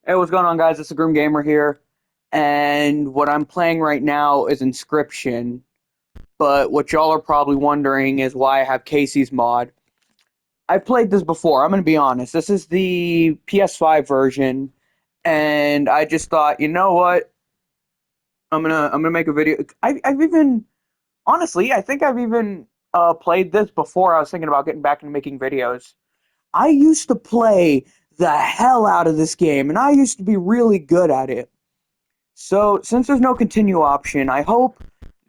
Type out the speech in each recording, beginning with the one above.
Hey, what's going on, guys? It's the Grim Gamer here, and what I'm playing right now is Inscryption. But what y'all are probably wondering is why I have Casey's mod. I've played this before. I'm gonna be honest. This is the PS5 version, and I just thought, you know what? I'm gonna make a video. I've even honestly, I think I've even played this before. I was thinking about getting back into making videos. I used to play the hell out of this game, and I used to be really good at it. So, since there's no continue option, I hope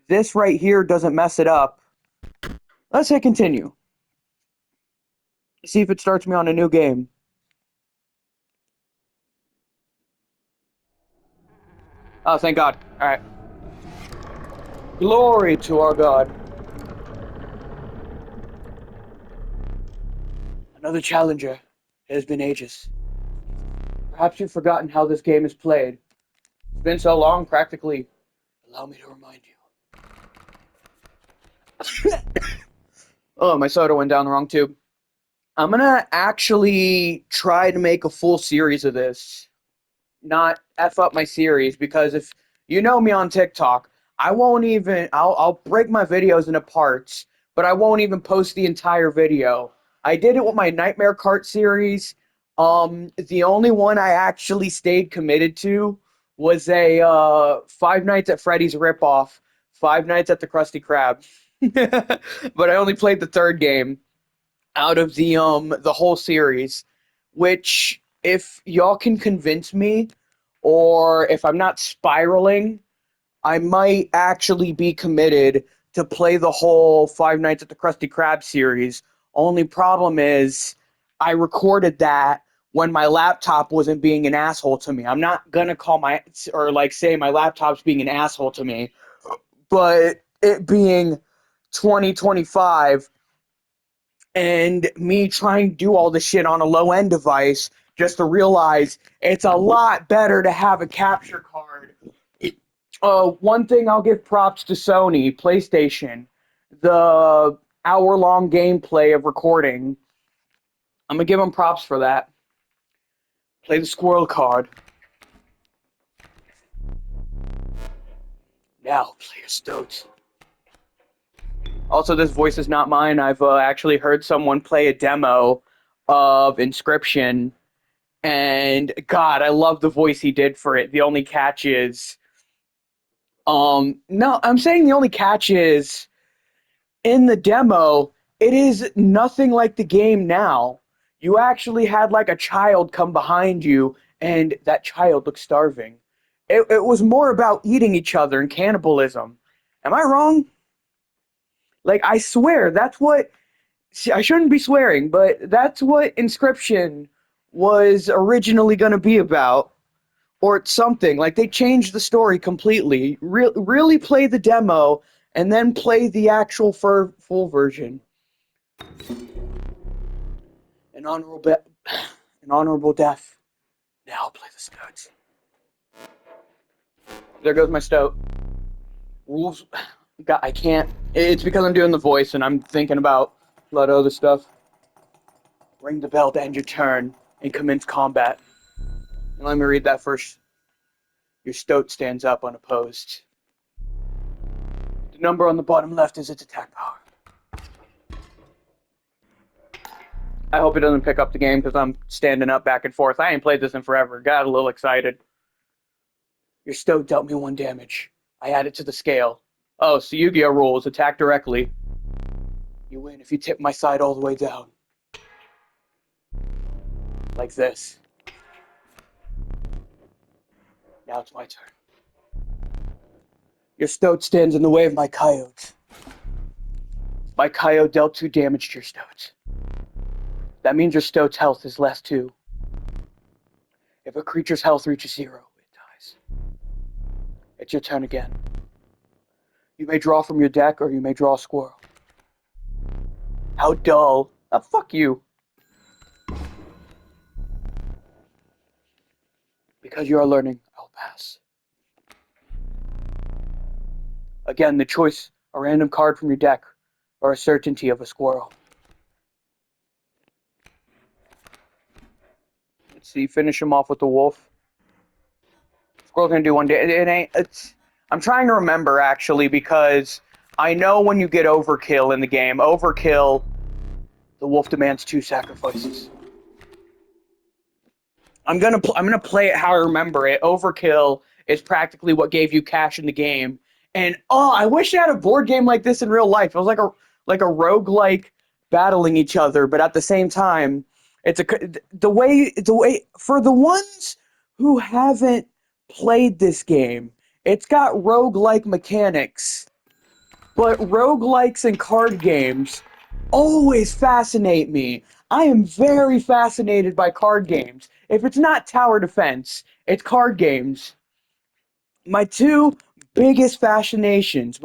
this right here doesn't mess it up. Let's hit continue. See if it starts me on a new game. Oh, thank God. Alright. Glory to our God. Another challenger. It has been ages. Perhaps you've forgotten how this game is played. It's been so long, practically. Allow me to remind you. Oh, my soda went down the wrong tube. I'm gonna actually try to make a full series of this. Not F up my series, because if you know me on TikTok, I'll break my videos into parts, but I won't even post the entire video. I did it with my Nightmare Cart series. The only one I actually stayed committed to was a Five Nights at Freddy's ripoff, Five Nights at the Krusty Krab. But I only played the third game out of the whole series, which if y'all can convince me, or if I'm not spiraling, I might actually be committed to play the whole Five Nights at the Krusty Krab series. Only problem is I recorded that when my laptop wasn't being an asshole to me. I'm not gonna call my or like say my laptop's being an asshole to me, but it being 2025 and me trying to do all this shit on a low end device just to realize it's a lot better to have a capture card. One thing I'll give props to Sony, PlayStation, the hour-long gameplay of recording. I'm gonna give them props for that. Play the squirrel card. Now play a stoat. Also, this voice is not mine. I've actually heard someone play a demo of Inscryption, and God, I love the voice he did for it. The only catch is, no, I'm saying the only catch is in the demo, it is nothing like the game now. You actually had like a child come behind you, and that child looked starving. It was more about eating each other and cannibalism. Am I wrong? Like, I swear, that's what. See, I shouldn't be swearing, but that's what Inscryption was originally going to be about. Or something. Like, they changed the story completely. Really play the demo, and then play the actual full version. An honorable, an honorable death. Now play the studs. There goes my stoat. Rules. God, I can't. It's because I'm doing the voice and I'm thinking about a lot of other stuff. Ring the bell to end your turn and commence combat. And let me read that first. Your stoat stands up unopposed. The number on the bottom left is its attack power. I hope it doesn't pick up the game because I'm standing up back and forth. I ain't played this in forever. Got a little excited. Your stoat dealt me 1 damage. I add it to the scale. Oh, so Yu-Gi-Oh rules. Attack directly. You win if you tip my side all the way down. Like this. Now it's my turn. Your stoat stands in the way of my coyote. My coyote dealt 2 damage to your stoat. That means your stoat's health is less 2. If a creature's health reaches 0, it dies. It's your turn again. You may draw from your deck, or you may draw a squirrel. How dull. Oh, fuck you. Because you are learning, I'll pass. Again, the choice, a random card from your deck, or a certainty of a squirrel. Let's see, finish him off with the wolf. Squirrel's gonna do one day. It ain't. I'm trying to remember actually because I know when you get overkill in the game, overkill, the wolf demands 2 sacrifices. I'm gonna play it how I remember it. Overkill is practically what gave you cash in the game. And I wish I had a board game like this in real life. It was like a roguelike battling each other, but at the same time, it's the way for the ones who haven't played this game, it's got roguelike mechanics. But roguelikes and card games always fascinate me. I am very fascinated by card games. If it's not tower defense, it's card games. My two biggest fascinations,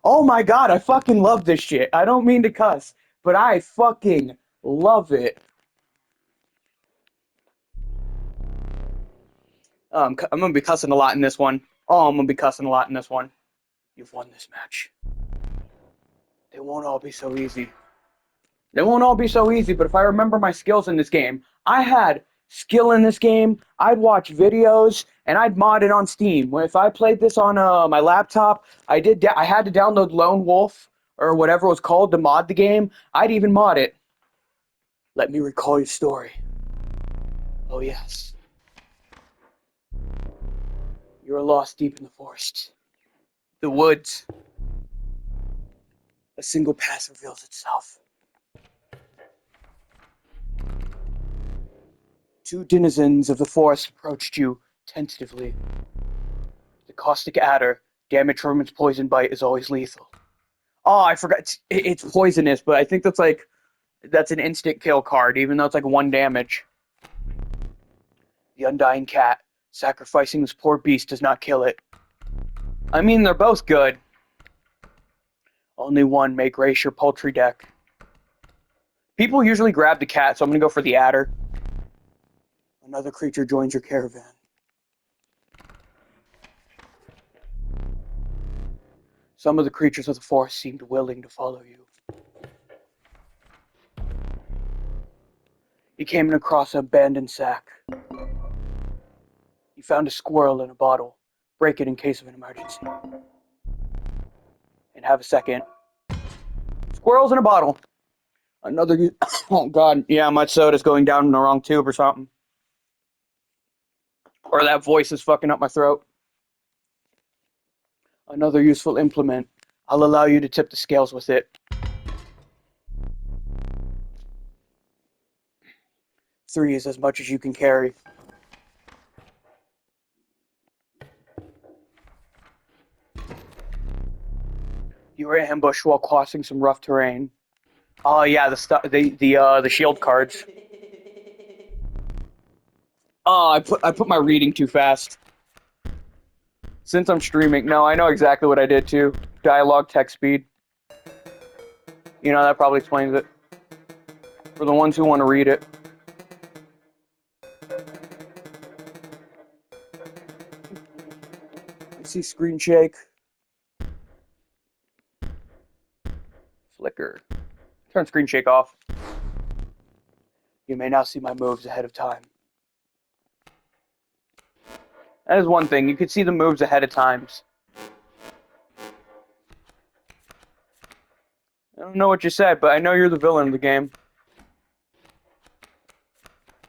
oh my god, I fucking love this shit. I don't mean to cuss, but I fucking love it. I'm gonna be cussing a lot in this one. Oh, I'm gonna be cussing a lot in this one. You've won this match. They won't all be so easy. They won't all be so easy, but if I remember my skills in this game, I had skill in this game. I'd watch videos and I'd mod it on Steam. If I played this on my laptop, I had to download Lone Wolf or whatever it was called to mod the game. I'd even mod it. Let me recall your story. Oh yes. You were lost deep in the forest. The woods. A single path reveals itself. 2 denizens of the forest approached you tentatively. The caustic adder, damage from its poison bite, is always lethal. Oh, I forgot. It's poisonous, but I think that's an instant kill card, even though it's like 1 damage. The undying cat. Sacrificing this poor beast does not kill it. I mean, they're both good. Only one may grace your poultry deck. People usually grab the cat, so I'm going to go for the adder. Another creature joins your caravan. Some of the creatures of the forest seemed willing to follow you. You came across an abandoned sack. You found a squirrel in a bottle. Break it in case of an emergency. And have a second. Squirrels in a bottle. Another. Oh god, yeah, my soda's going down in the wrong tube or something. Or that voice is fucking up my throat. Another useful implement. I'll allow you to tip the scales with it. 3 is as much as you can carry. You were ambushed while crossing some rough terrain. Oh yeah, the shield cards. Oh, I put my reading too fast. Since I'm streaming, no, I know exactly what I did too. Dialogue text speed. You know, that probably explains it. For the ones who want to read it. I see screen shake. Flicker. Turn screen shake off. You may now see my moves ahead of time. That is one thing. You could see the moves ahead of times. I don't know what you said, but I know you're the villain of the game.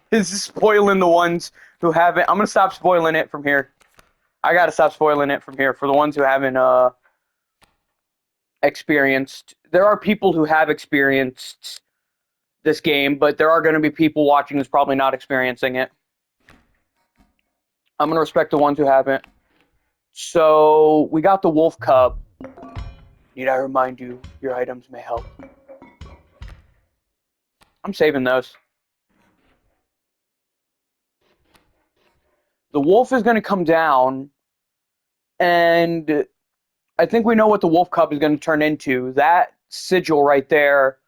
This is spoiling the ones who haven't. I'm gonna stop spoiling it from here. I gotta stop spoiling it from here for the ones who haven't experienced. There are people who have experienced this game, but there are going to be people watching who's probably not experiencing it. I'm gonna respect the ones who haven't. So we got the wolf cub. Need I remind you, your items may help. I'm saving those. The wolf is going to come down, and I think we know what the wolf cub is going to turn into. That sigil right there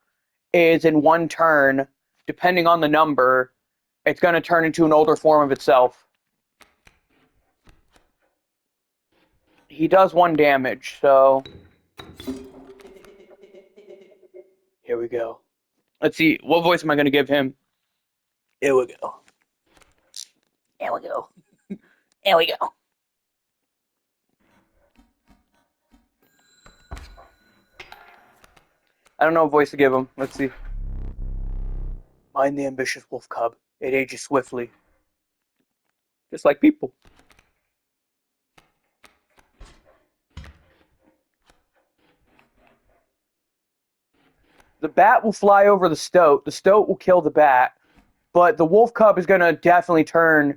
is in 1 turn, depending on the number, it's going to turn into an older form of itself. He does 1 damage, so here we go. Let's see, what voice am I going to give him? Here we go. Here we go. Here we go. I don't know what voice to give him. Let's see. Mind the ambitious wolf cub. It ages swiftly. Just like people. The bat will fly over the stoat. The stoat will kill the bat. But the wolf cub is going to definitely turn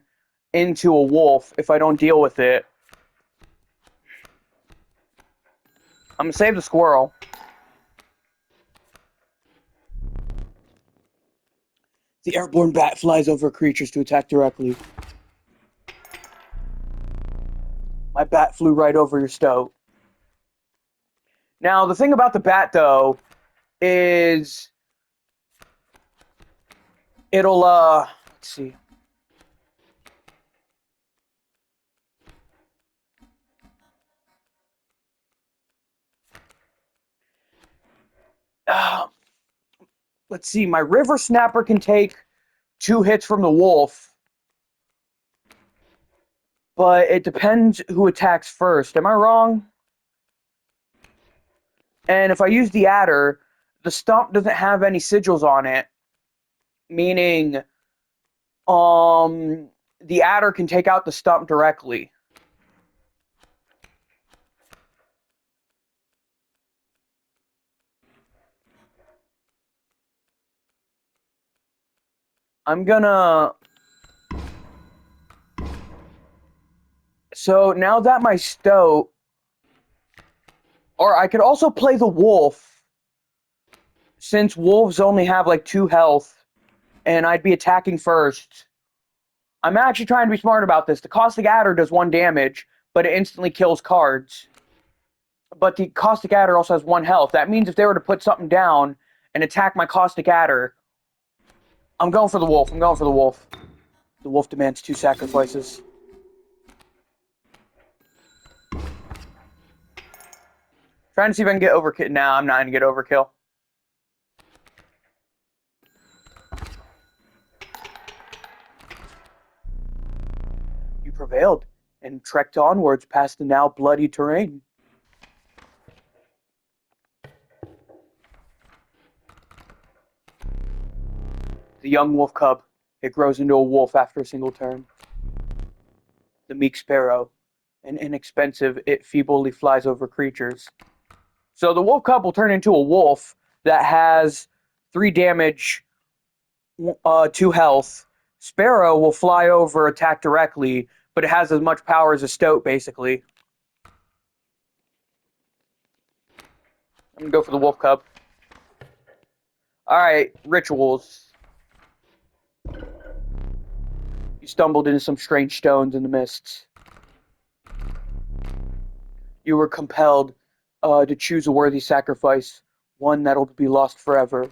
into a wolf if I don't deal with it. I'm going to save the squirrel. The airborne bat flies over creatures to attack directly. My bat flew right over your stoat. Now, the thing about the bat, though, is it'll, let's see. Let's see. My river snapper can take 2 hits from the wolf, but it depends who attacks first. Am I wrong? And if I use the adder, the stump doesn't have any sigils on it, meaning the adder can take out the stump directly. I'm gonna... So now that my stoat... Or I could also play the wolf, since wolves only have like 2 health, and I'd be attacking first. I'm actually trying to be smart about this. The Caustic Adder does 1 damage, but it instantly kills cards. But the Caustic Adder also has 1 health. That means if they were to put something down and attack my Caustic Adder, I'm going for the wolf. I'm going for the wolf. The wolf demands 2 sacrifices. Trying to see if I can get overkill. Nah, I'm not going to get overkill. You prevailed and trekked onwards past the now bloody terrain. The young wolf cub, it grows into a wolf after a single turn. The meek sparrow, an inexpensive, it feebly flies over creatures. So the wolf cub will turn into a wolf that has 3 damage, 2 health. Sparrow will fly over, attack directly, but it has as much power as a stoat, basically. I'm gonna go for the wolf cub. Alright, rituals. You stumbled into some strange stones in the mists. You were compelled to choose a worthy sacrifice, one that'll be lost forever.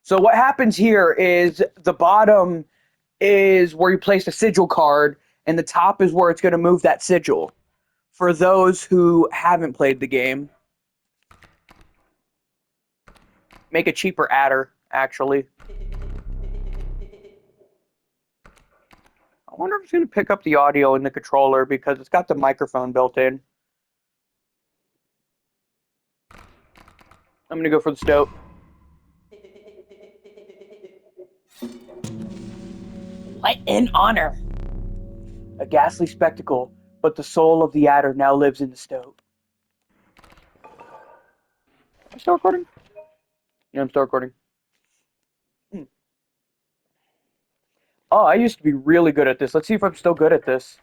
So what happens here is the bottom is where you place a sigil card, and the top is where it's going to move that sigil. For those who haven't played the game, make a cheaper adder, actually. I wonder if it's going to pick up the audio in the controller because it's got the microphone built in. I'm going to go for the stoat. What an honor! A ghastly spectacle, but the soul of the adder now lives in the stoat. Am I still recording? Yeah, I'm still recording. Oh, I used to be really good at this. Let's see if I'm still good at this.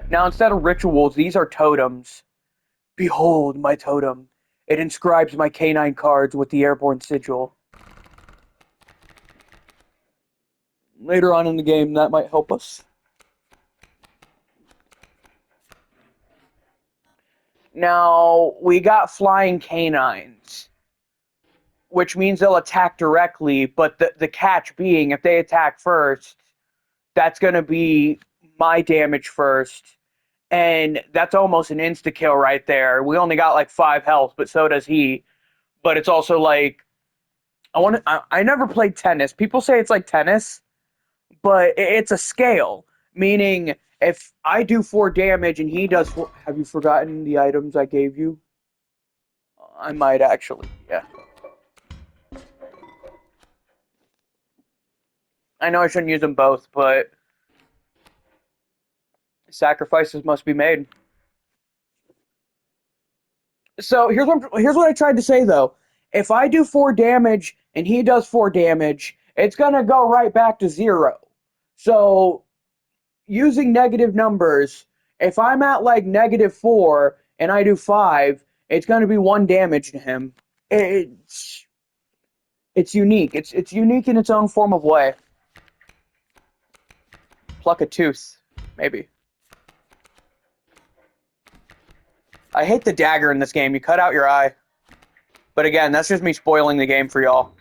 Now, instead of rituals, these are totems. Behold my totem. It inscribes my canine cards with the airborne sigil. Later on in the game, that might help us. Now, we got flying canines, which means they'll attack directly, but the catch being, if they attack first, that's going to be my damage first, and that's almost an insta-kill right there. We only got like 5 health, but so does he. But it's also like, I never played tennis. People say it's like tennis, but it's a scale, meaning if I do 4 damage and he does 4, have you forgotten the items I gave you? I might actually, yeah. I know I shouldn't use them both, but sacrifices must be made. So here's what I tried to say though. If I do 4 damage and he does 4 damage, it's gonna go right back to 0. So using negative numbers, if I'm at like -4 and I do 5, it's gonna be 1 damage to him. It's unique. It's unique in its own form of way. Pluck a tooth, maybe. I hate the dagger in this game. You cut out your eye. But again, that's just me spoiling the game for y'all.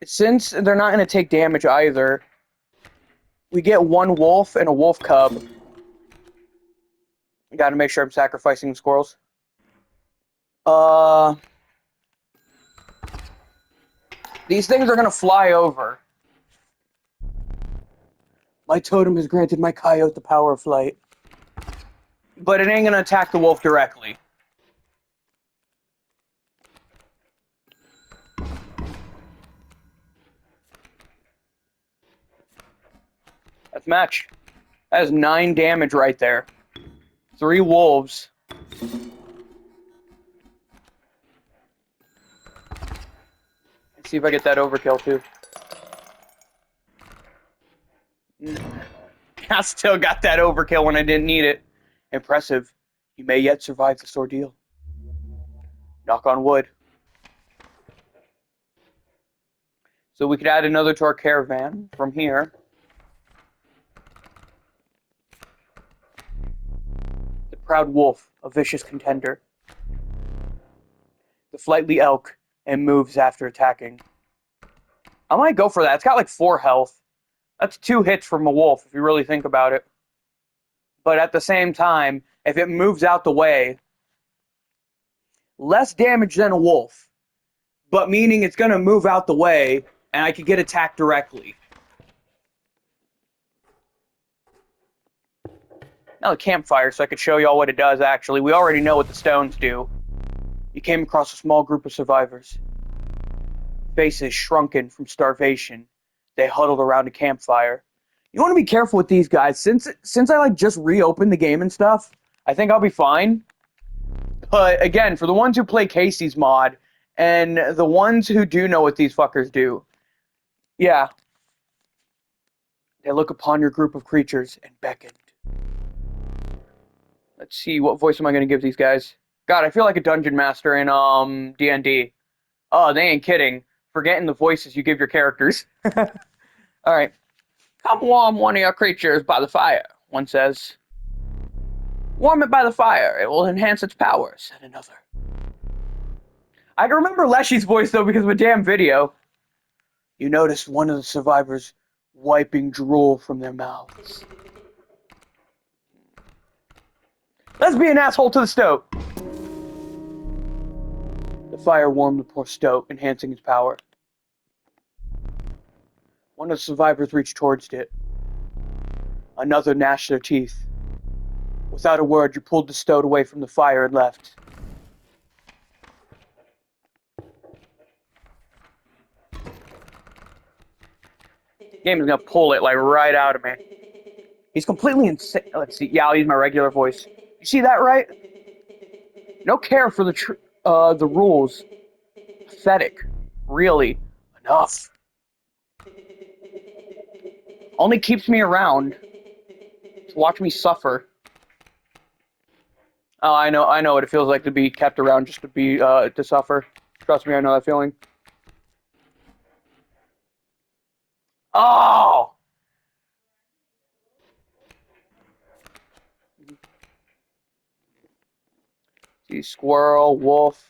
Since they're not going to take damage either, we get 1 wolf and a wolf cub. Got to make sure I'm sacrificing the squirrels. These things are going to fly over. My totem has granted my coyote the power of flight. But it ain't going to attack the wolf directly. That's match. That is 9 damage right there. 3 wolves. Let's see if I get that overkill too. I still got that overkill when I didn't need it. Impressive. You may yet survive this ordeal. Knock on wood. So we could add another to our caravan from here. The proud wolf, a vicious contender. The flightly elk, and moves after attacking. I might go for that. It's got like 4 health. That's 2 hits from a wolf, if you really think about it. But at the same time, if it moves out the way, less damage than a wolf, but meaning it's going to move out the way, and I could get attacked directly. Now the campfire, so I could show y'all what it does, actually. We already know what the stones do. You came across a small group of survivors. Faces shrunken from starvation. They huddled around a campfire. You want to be careful with these guys. Since I like just reopened the game and stuff, I think I'll be fine. But again, for the ones who play Casey's mod, and the ones who do know what these fuckers do, yeah. They look upon your group of creatures and beckoned. Let's see, what voice am I going to give these guys? God, I feel like a dungeon master in D&D. Oh, they ain't kidding. Forgetting the voices you give your characters. Alright. Come warm one of your creatures by the fire, one says. Warm it by the fire. It will enhance its power, said another. I can remember Leshy's voice, though, because of a damn video. You noticed one of the survivors wiping drool from their mouths. Let's be an asshole to the stove. The fire warmed the poor stoat, enhancing its power. One of the survivors reached towards it. Another gnashed their teeth. Without a word, you pulled the stoat away from the fire and left. The game is gonna pull it like right out of me. He's completely insane. Let's see. Yeah, I'll use my regular voice. You see that, right? No care for the rules. Pathetic. Really. Enough. Only keeps me around to watch me suffer. Oh, I know what it feels like to be kept around just to be to suffer. Trust me, I know that feeling. Oh! See, squirrel, wolf,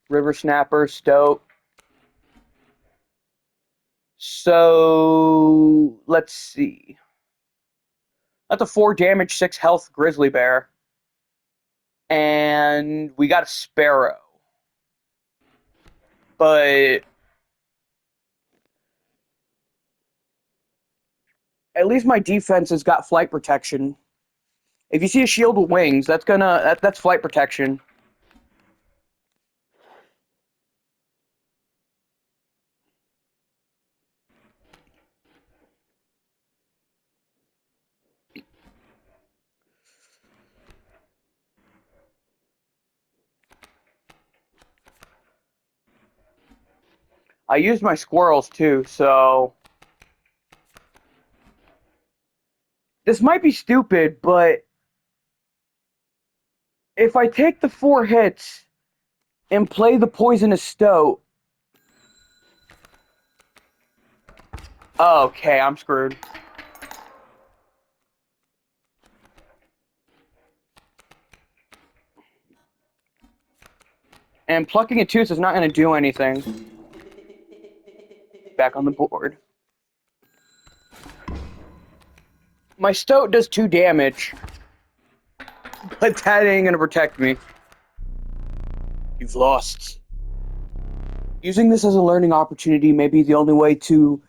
river snapper, stoat. So let's see. That's a 4 damage, 6 health grizzly bear. And we got a sparrow. But at least my defense has got flight protection. If you see a shield with wings, that's flight protection. I used my squirrels too, so this might be stupid, but if I take the 4 hits and play the poisonous stoat, okay, I'm screwed. And plucking a tooth is not going to do anything. Back on the board. My stoat does 2 damage, but that ain't going to protect me. You've lost. Using this as a learning opportunity may be the only way to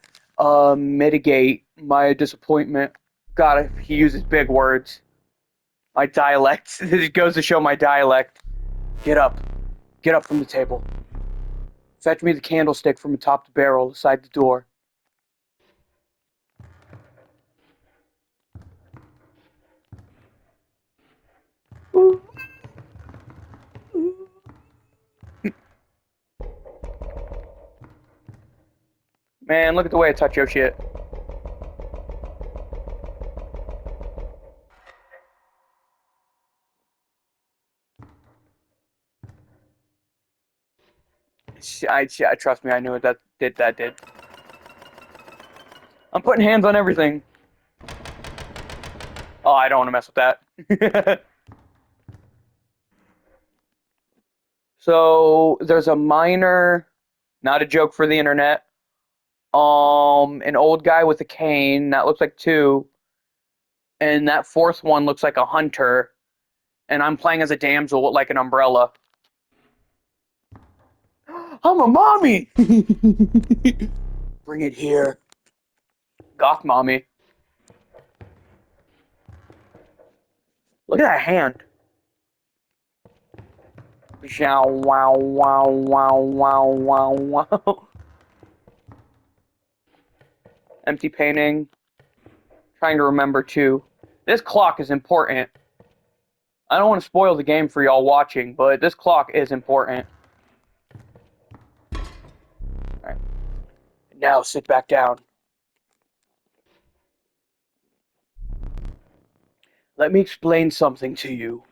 mitigate my disappointment. God, he uses big words. My dialect. It goes to show my dialect. Get up. Get up from the table. Fetch me the candlestick from atop the barrel beside the door. Man, look at the way I touch your shit. I trust me, I knew what that did. I'm putting hands on everything. Oh, I don't want to mess with that. So there's a miner, not a joke for the internet. An old guy with a cane, that looks like 2. And that 4th one looks like a hunter. And I'm playing as a damsel with like an umbrella. I'm a mommy! Bring it here. Goth mommy. Look at that hand. Wow, wow, wow, wow, wow, wow, wow. Empty painting. Trying to remember too. This clock is important. I don't want to spoil the game for y'all watching, but this clock is important. Alright. Now sit back down. Let me explain something to you.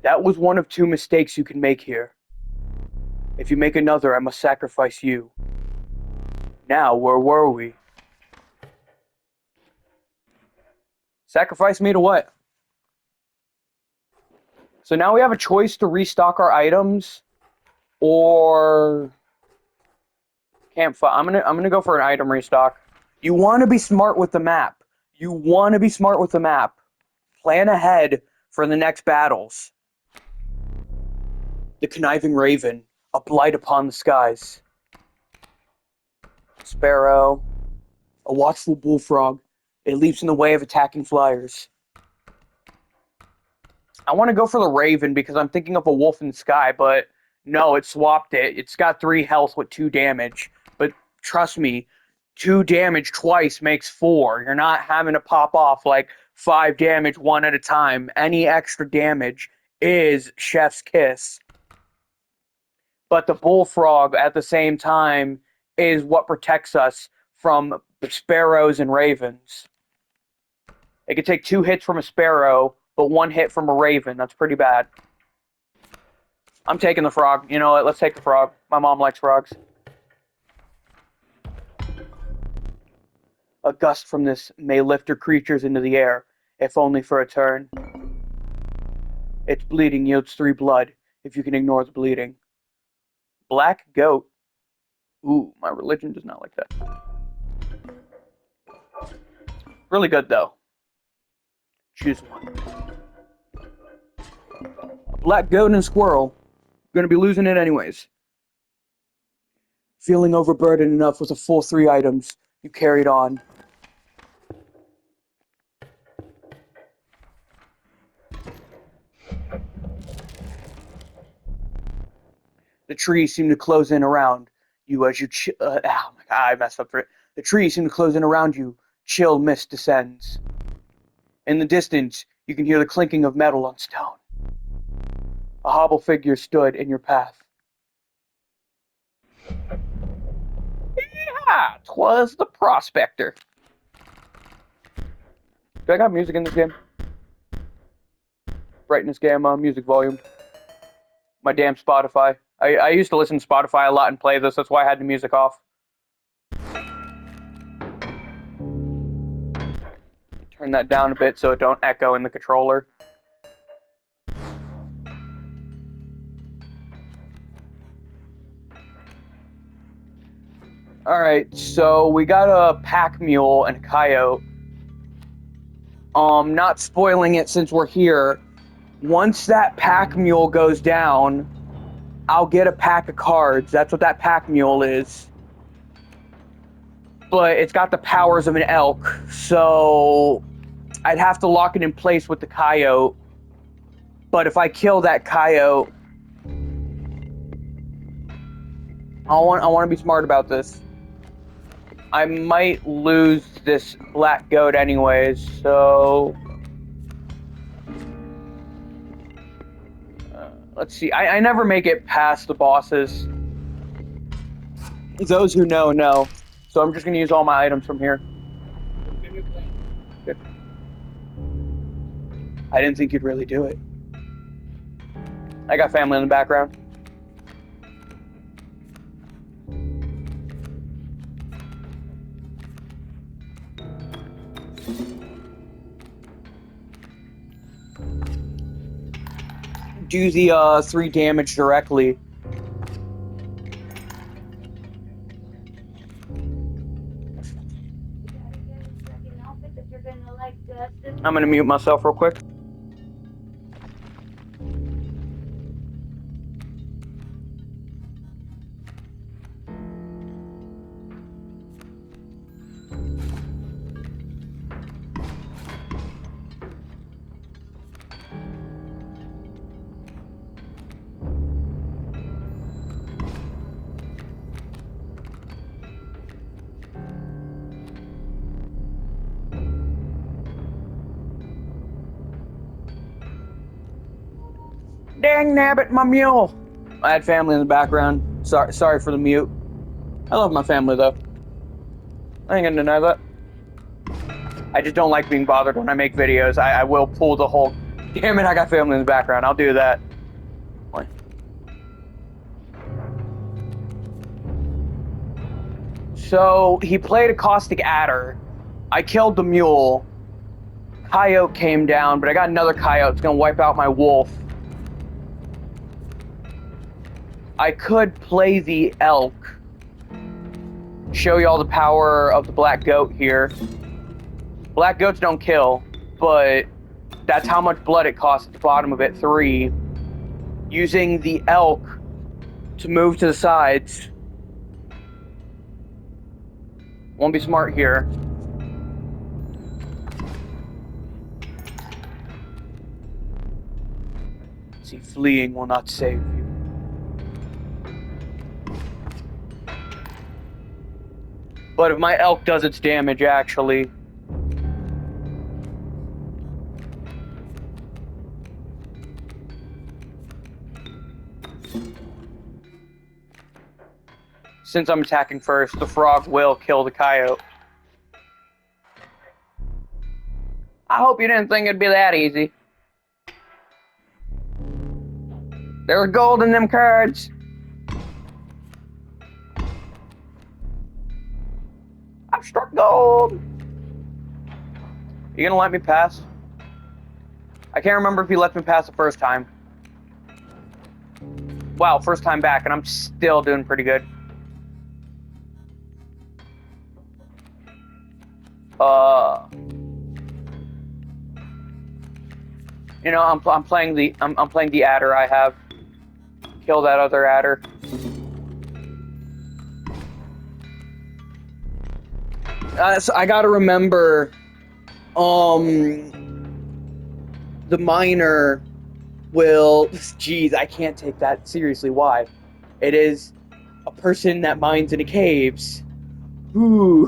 That was one of 2 mistakes you can make here. If you make another, I must sacrifice you. Now, where were we? Sacrifice me to what? So now we have a choice to restock our items, or campfire. I'm gonna go for an item restock. You want to be smart with the map. You want to be smart with the map. Plan ahead for the next battles. The conniving raven, a blight upon the skies. Sparrow, a watchful bullfrog. It leaps in the way of attacking flyers. I want to go for the raven because I'm thinking of a wolf in the sky, but no, it swapped it. It's got 3 health with 2 damage. But trust me, 2 damage twice makes 4. You're not having to pop off like 5 damage one at a time. Any extra damage is chef's kiss. But the bullfrog at the same time is what protects us from sparrows and ravens. It could take 2 hits from a sparrow, but 1 hit from a raven. That's pretty bad. I'm taking the frog. You know what? Let's take the frog. My mom likes frogs. A gust from this may lift her creatures into the air, if only for a turn. Its bleeding yields 3 blood, if you can ignore the bleeding. Black goat. Ooh, my religion does not like that. Really good, though. Choose one. A black goat and a squirrel. Gonna be losing it anyways. Feeling overburdened enough with a full 3 items, you carried on. The trees seem to close in around you as you oh my god, I messed up for it. The trees seem to close in around you. Chill mist descends. In the distance, you can hear the clinking of metal on stone. A hobble figure stood in your path. Yeah, 'twas the prospector. Do I got music in this game? Brightness gamma, music volume. My damn Spotify. I used to listen to Spotify a lot and play this. That's why I had the music off. Turn that down a bit so it don't echo in the controller. Alright, so we got a pack mule and a coyote. Not spoiling it since we're here. Once that pack mule goes down, I'll get a pack of cards. That's what that pack mule is. But it's got the powers of an elk, so I'd have to lock it in place with the coyote. But if I kill that coyote, I want to be smart about this. I might lose this black goat anyways, so let's see. I never make it past the bosses. Those who know, know. So I'm just going to use all my items from here. Good. I didn't think you'd really do it. I got family in the background. Do the 3 damage directly. I'm gonna mute myself real quick. Dang nabbit, my mule! I had family in the background. Sorry for the mute. I love my family though. I ain't gonna deny that. I just don't like being bothered when I make videos. I will pull the whole, damn it, I got family in the background. I'll do that. So he played a caustic adder. I killed the mule. Coyote came down, but I got another coyote. It's gonna wipe out my wolf. I could play the elk. Show you all the power of the black goat here. Black goats don't kill, but that's how much blood it costs at the bottom of it. 3. Using the elk to move to the sides. Won't be smart here. See, fleeing will not save you. But if my elk does its damage, actually. Since I'm attacking first, the frog will kill the coyote. I hope you didn't think it'd be that easy. There's gold in them cards. I've struck gold. You gonna let me pass? I can't remember if you let me pass the first time. Wow, first time back, and I'm still doing pretty good. You know, I'm playing the adder I have. Kill that other adder. So I gotta remember, the miner will. Jeez, I can't take that seriously. Why? It is a person that mines in the caves. Ooh.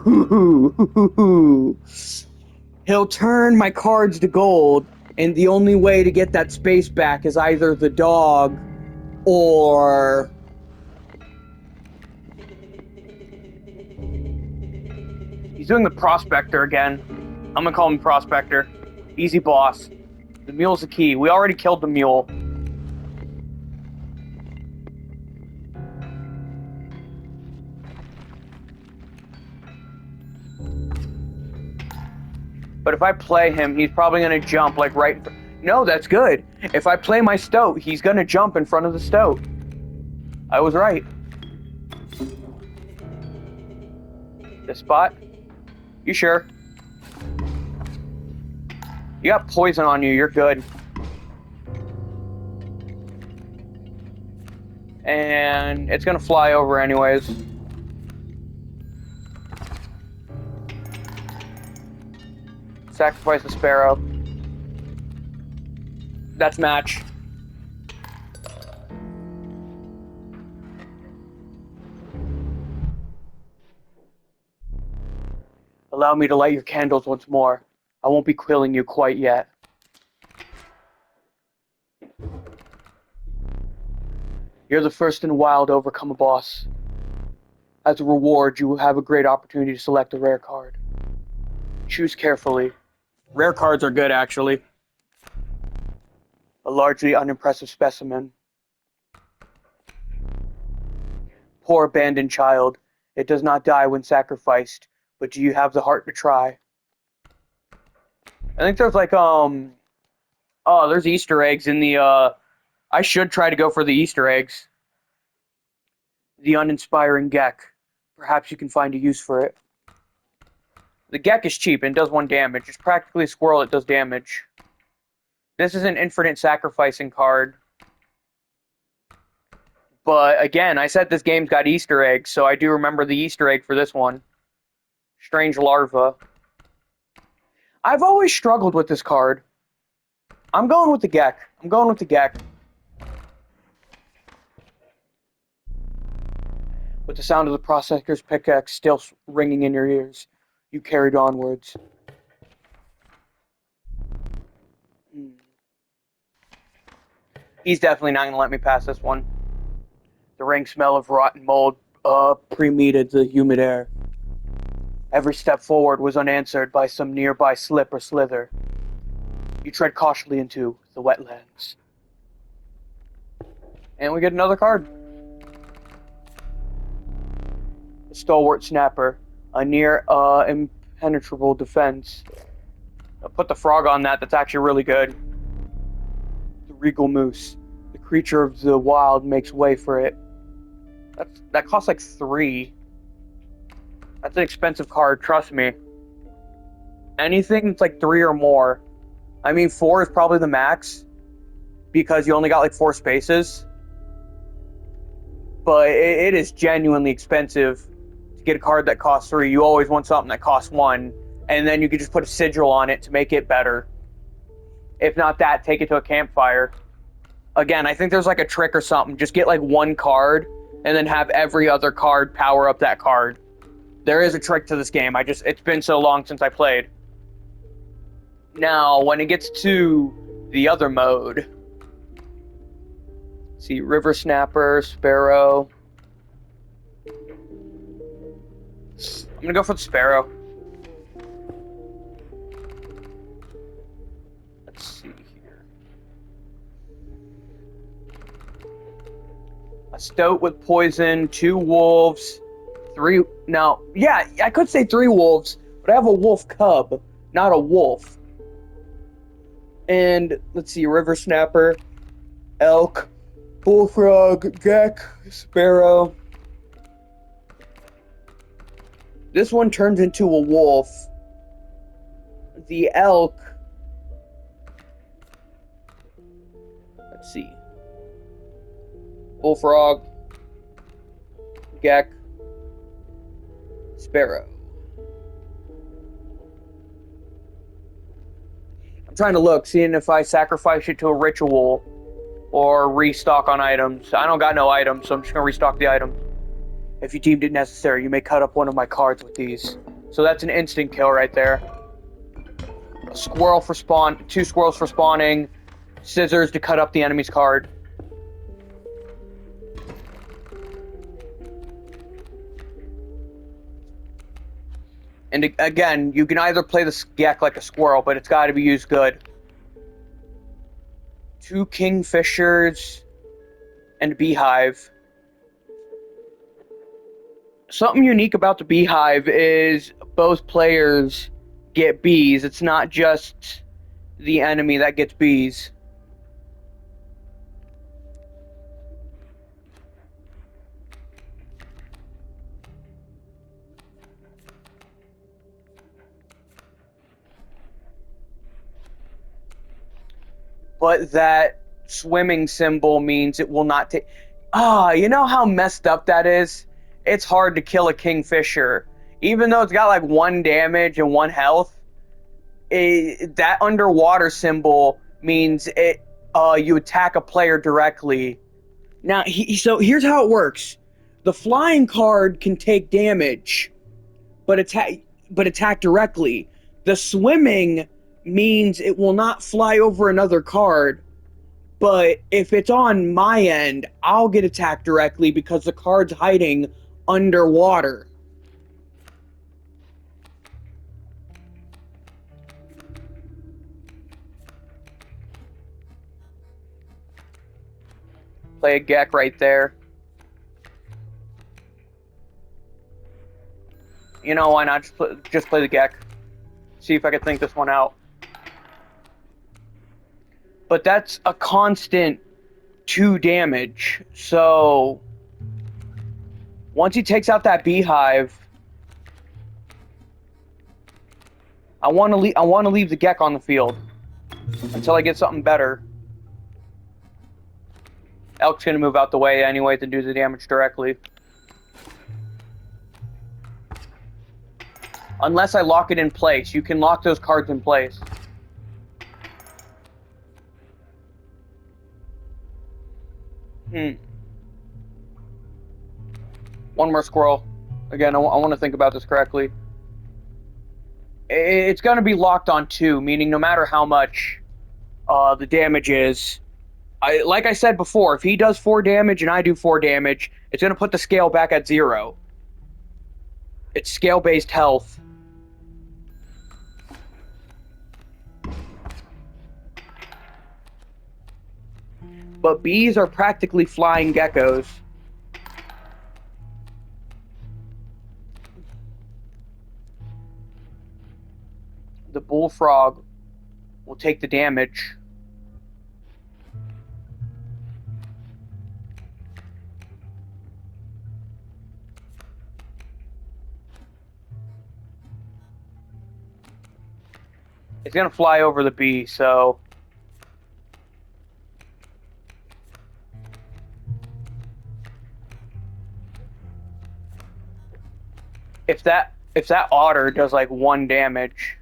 He'll turn my cards to gold, and the only way to get that space back is either the dog or... He's doing the prospector again. I'm gonna call him prospector. Easy boss. The mule's the key. We already killed the mule. But if I play him, he's probably gonna jump like right... No, that's good. If I play my stoat, he's gonna jump in front of the stoat. I was right. This spot? You sure? You got poison on you, you're good. And it's gonna fly over anyways. Sacrifice the sparrow. That's match. Allow me to light your candles once more. I won't be killing you quite yet. You're the first in the wild to overcome a boss. As a reward, you will have a great opportunity to select a rare card. Choose carefully. Rare cards are good, actually. A largely unimpressive specimen. Poor abandoned child. It does not die when sacrificed, but do you have the heart to try? I think there's like, oh, there's Easter eggs in the, I should try to go for the Easter eggs. The uninspiring Gek. Perhaps you can find a use for it. The Gek is cheap and does 1 damage. It's practically a squirrel that does damage. This is an infinite sacrificing card. But again, I said this game's got Easter eggs, so I do remember the Easter egg for this one. Strange larva. I've always struggled with this card. I'm going with the Gek. With the sound of the prospector's pickaxe still ringing in your ears, you carried onwards. He's definitely not going to let me pass this one. The rank smell of rotten mold pre-meted the humid air. Every step forward was unanswered by some nearby slip or slither. You tread cautiously into the wetlands. And we get another card. A stalwart snapper. A near impenetrable defense. I'll put the frog on that. That's actually really good. The regal moose. The creature of the wild makes way for it. That costs like 3. That's an expensive card, trust me. Anything that's like 3 or more. I mean, 4 is probably the max, because you only got like 4 spaces. But it is genuinely expensive to get a card that costs 3. You always want something that costs 1, and then you could just put a sigil on it to make it better. If not that, take it to a campfire. Again, I think there's like a trick or something. Just get like 1 card, and then have every other card power up that card. There is a trick to this game. It's been so long since I played. Now, when it gets to the other mode, see, River Snapper, Sparrow. I'm gonna go for the Sparrow. Let's see here. A stoat with poison, 2 wolves, 3... Now, yeah, I could say 3 wolves, but I have a wolf cub, not a wolf. And, let's see, River Snapper, Elk, Bullfrog, Gek, Sparrow. This one turns into a wolf. The elk... Let's see. Bullfrog, Gek, Sparrow. I'm trying to look, seeing if I sacrifice it to a ritual, or restock on items. I don't got no items, so I'm just gonna restock the items. If you deemed it necessary, you may cut up one of my cards with these. So that's an instant kill right there. A squirrel for spawn, 2 squirrels for spawning, scissors to cut up the enemy's card. And again, you can either play the Gek like a squirrel, but it's got to be used good. 2 kingfishers and beehive. Something unique about the beehive is both players get bees. It's not just the enemy that gets bees. But that swimming symbol means it will not take... you know how messed up that is? It's hard to kill a kingfisher. Even though it's got like 1 damage and 1 health, that underwater symbol means you attack a player directly. Now, so here's how it works. The flying card can take damage, but attack directly. The swimming means it will not fly over another card, but if it's on my end, I'll get attacked directly because the card's hiding underwater. Play a Gek right there. You know, why not just play the Gek? See if I can think this one out. But that's a constant 2 damage. So once he takes out that beehive, I want to leave the Gek on the field until I get something better. Elk's gonna move out the way anyway to do the damage directly. Unless I lock it in place. You can lock those cards in place. One more squirrel. Again, I want to think about this correctly. It's going to be locked on 2, meaning no matter how much the damage is, like I said before, if he does 4 damage and I do 4 damage, it's going to put the scale back at 0. It's scale-based health. But bees are practically flying geckos. The bullfrog will take the damage. It's gonna fly over the bee, so if that otter does like 1 damage,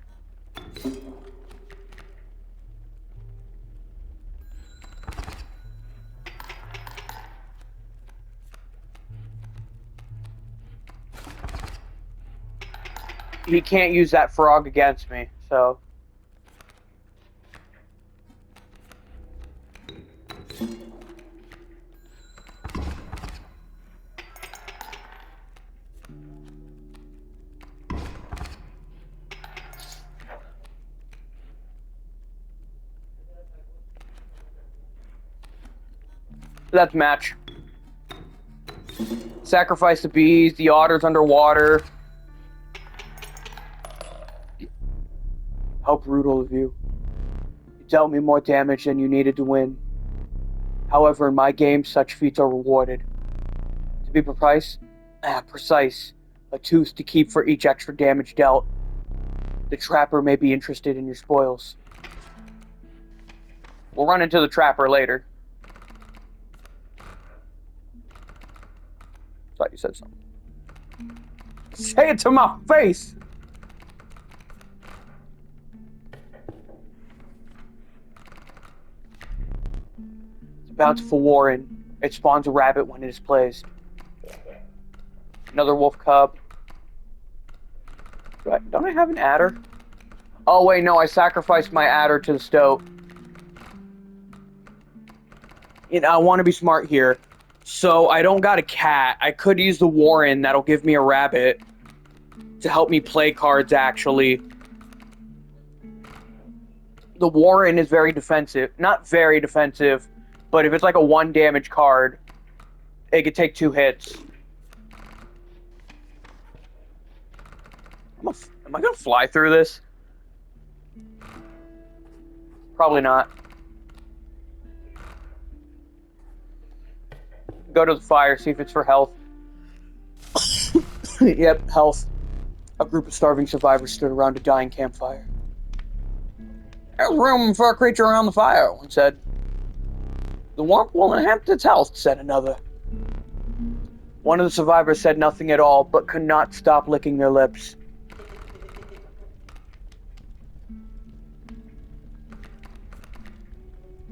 he can't use that frog against me, so that's match. Sacrifice the bees, the otter's underwater. How brutal of you. You dealt me more damage than you needed to win. However, in my game, such feats are rewarded. To be precise, a tooth to keep for each extra damage dealt. The trapper may be interested in your spoils. We'll run into the trapper later. Thought you said something. Say it to my face! Bountiful Warren. It spawns a rabbit when it is placed. Another wolf cub. Don't I have an adder? Oh wait, no, I sacrificed my adder to the stoat. You know, I want to be smart here. So I don't got a cat. I could use the Warren. That'll give me a rabbit to help me play cards, actually. The Warren is very defensive. Not very defensive, but if it's like a 1 damage card, it could take 2 hits. Am I gonna fly through this? Probably not. Go to the fire, see if it's for health. Yep, health. A group of starving survivors stood around a dying campfire. There's room for a creature around the fire, one said. The warmth will enhance its health, said another. One of the survivors said nothing at all, but could not stop licking their lips.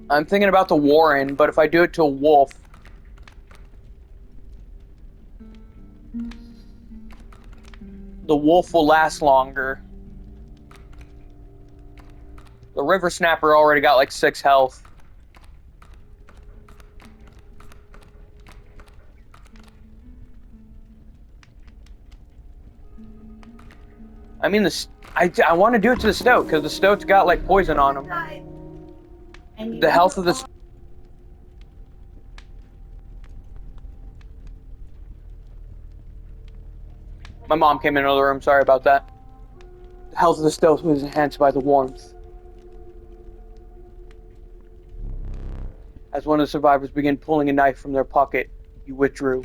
I'm thinking about the Warren, but if I do it to a wolf... the wolf will last longer. The River Snapper already got like 6 health. I mean, I want to do it to the stoat, because the stoat's got like poison on him. The health of the... My mom came into the room, sorry about that. The health of the stoat was enhanced by the warmth. As one of the survivors began pulling a knife from their pocket, he withdrew.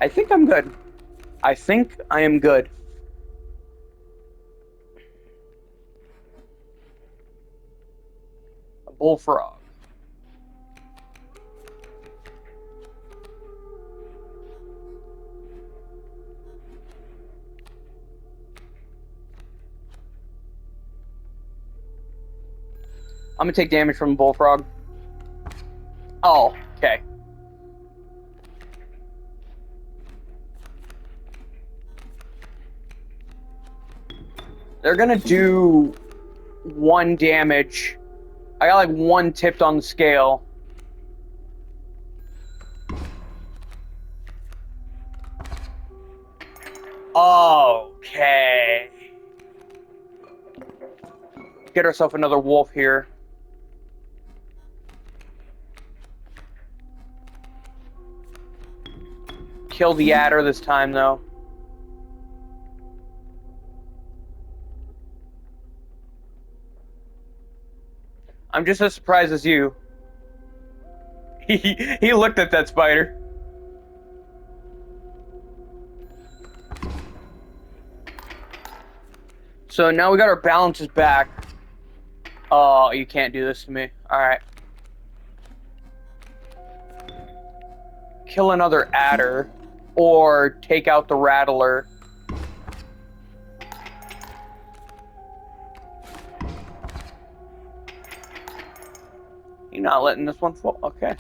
I think I'm good. I think I am good. A bullfrog. I'm gonna take damage from a bullfrog. Oh, okay. They're gonna do 1 damage. I got like 1 tipped on the scale. Okay. Get ourselves another wolf here. Kill the adder this time, though. I'm just as surprised as you. He looked at that spider. So now we got our balances back. Oh, you can't do this to me. Alright. Kill another adder. Or take out the rattler. You're not letting this one fall? Okay.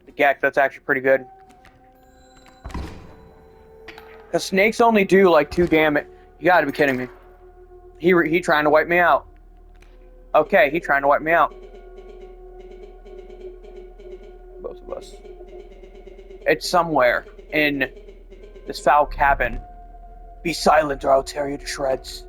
The Gek, that's actually pretty good. Because snakes only do like 2 damage. You gotta be kidding me. He trying to wipe me out. Okay, he trying to wipe me out. Both of us. It's somewhere in this foul cabin. Be silent or I'll tear you to shreds.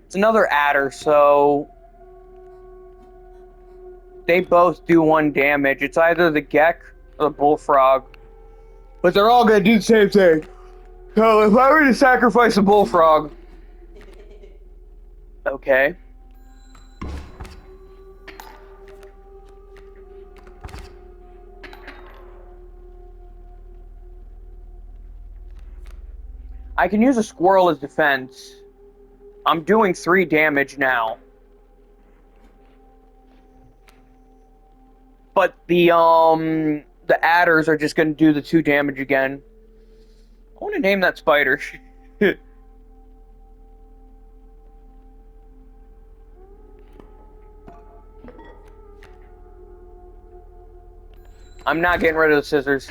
It's another adder, so they both do 1 damage. It's either the Gek or the bullfrog. But they're all gonna do the same thing. So if I were to sacrifice a bullfrog... Okay. I can use a squirrel as defense. I'm doing 3 damage now. But the adders are just gonna do the 2 damage again. I want to name that spider. I'm not getting rid of the scissors.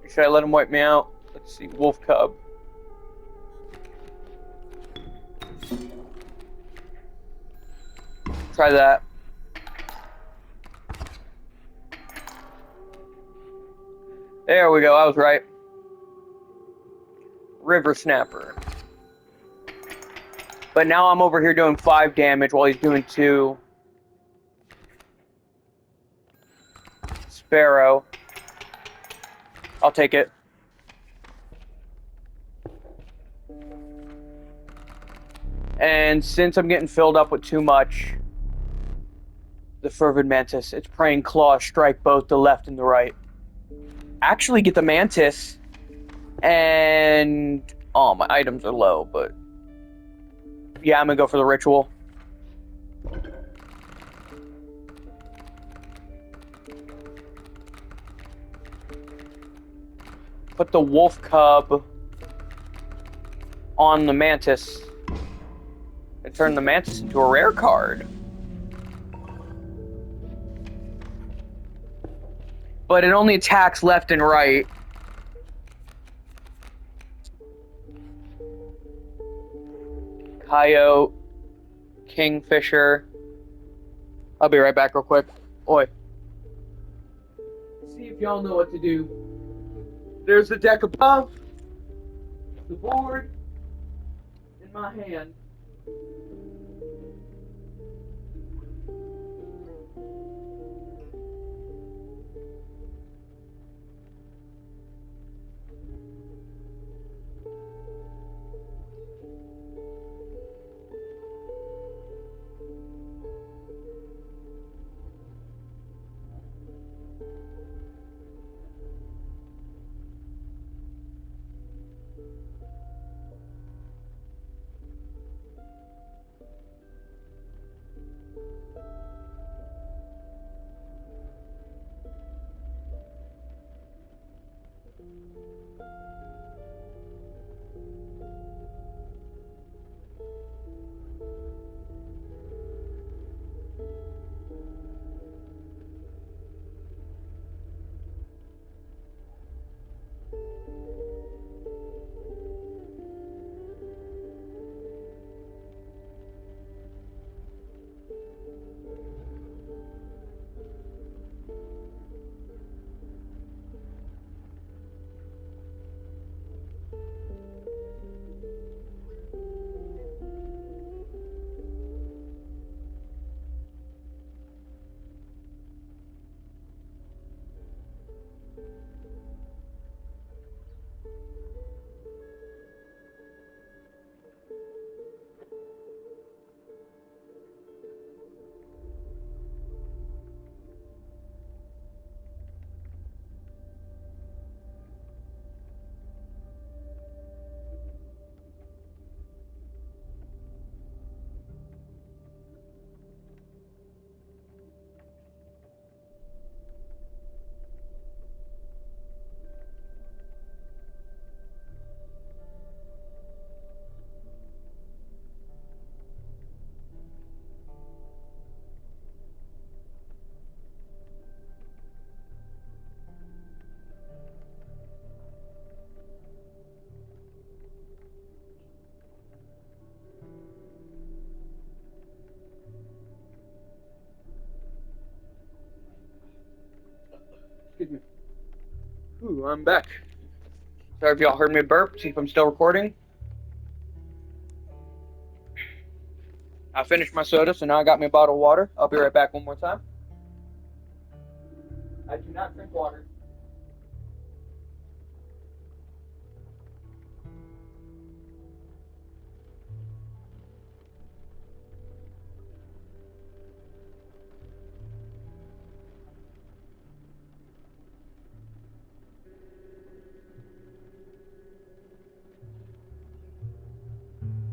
Should I let him wipe me out? Let's see, wolf cub. Try that. There we go, I was right. River snapper. But now I'm over here doing 5 damage while he's doing 2. Sparrow. I'll take it. And since I'm getting filled up with too much, the fervid mantis, its praying claws strike both the left and the right. Actually get the mantis, and oh, my items are low, but yeah, I'm gonna go for the ritual. Put the wolf cub on the mantis and turn the mantis into a rare card. But it only attacks left and right. Coyote, kingfisher. I'll be right back real quick. Oi. See if y'all know what to do. There's the deck above, the board, in my hand. Excuse me. Ooh, I'm back. Sorry if y'all heard me burp. See if I'm still recording. I finished my soda, so now I got me a bottle of water. I'll be right back one more time. I do not drink water.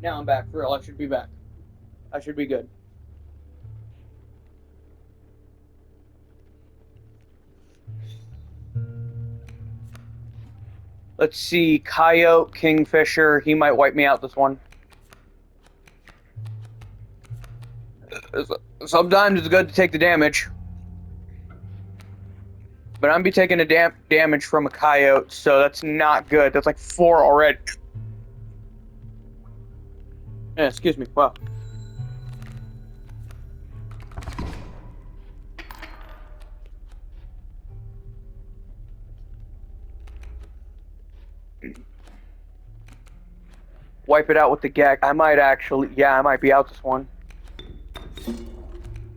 Now I'm back for real. I should be back. I should be good. Let's see. Coyote, Kingfisher. He might wipe me out this one. Sometimes it's good to take the damage. But I'm be taking a damage from a coyote, so that's not good. That's like 4 already. Yeah, excuse me. Wow. Wipe it out with the gag. I might actually... Yeah, I might be out this one.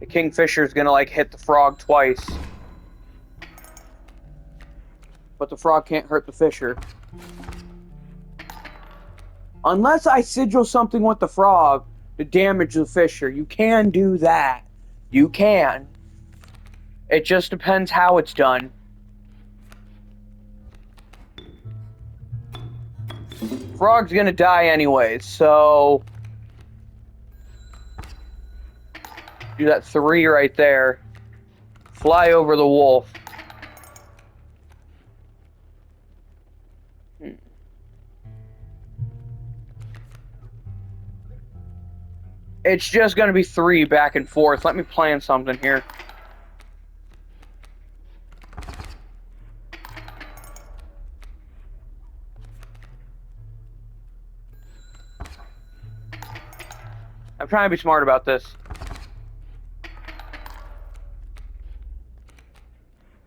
The Kingfisher's gonna, like, hit the frog twice. But the frog can't hurt the fisher. Unless I sigil something with the frog to damage the fisher. You can do that. You can. It just depends how it's done. Frog's gonna die anyways, so... Do that 3 right there. Fly over the wolf. It's just going to be 3 back and forth. Let me plan something here. I'm trying to be smart about this.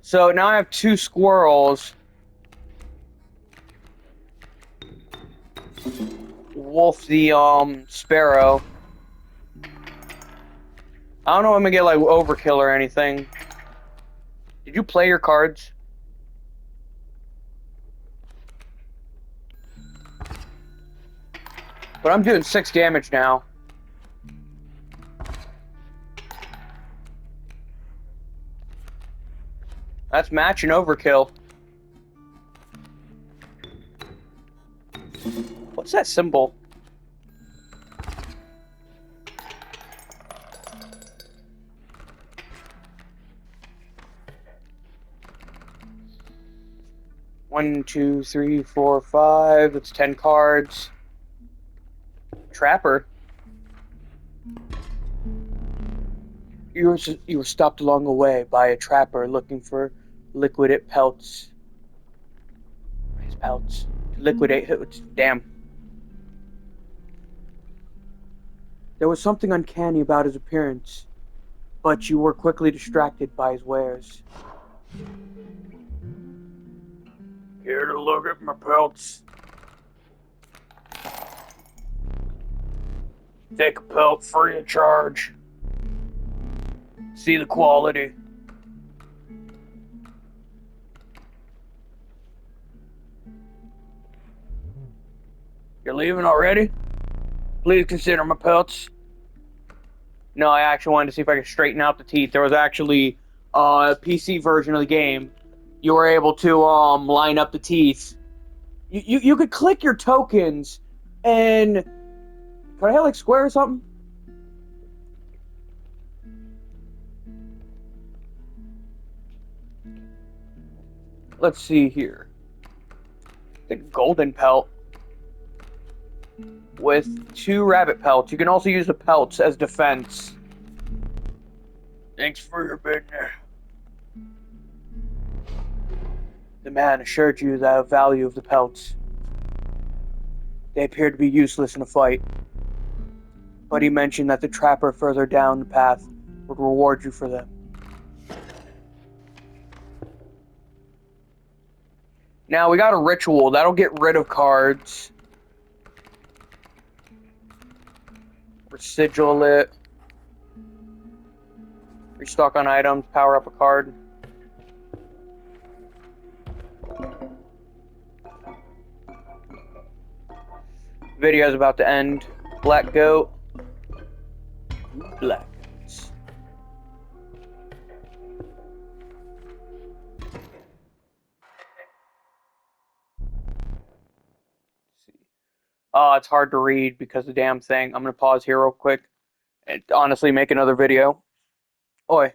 So now I have 2 squirrels. Wolf the sparrow. I don't know if I'm gonna get like overkill or anything. Did you play your cards? But I'm doing 6 damage now. That's matching overkill. What's that symbol? One, 2, 3, 4, 5. That's 10 cards. Trapper. You were stopped along the way by a trapper looking for liquidate pelts. His pelts. Liquidate. Damn. There was something uncanny about his appearance, but you were quickly distracted by his wares. Here to look at my pelts. Take a pelt free of charge. See the quality. You're leaving already? Please consider my pelts. No, I actually wanted to see if I could straighten out the teeth. There was actually a PC version of the game. You were able to line up the teeth. You could click your tokens and... Could I hit like square or something? Let's see here. The golden pelt. With 2 rabbit pelts. You can also use the pelts as defense. Thanks for your business. The man assured you the value of the pelts. They appeared to be useless in a fight. But he mentioned that the trapper further down the path would reward you for them. Now we got a ritual. That'll get rid of cards. Sigil it. Restock on items. Power up a card. Video's about to end. Black goat. Black goats. Oh, it's hard to read because the damn thing. I'm gonna pause here real quick and honestly make another video. Oi.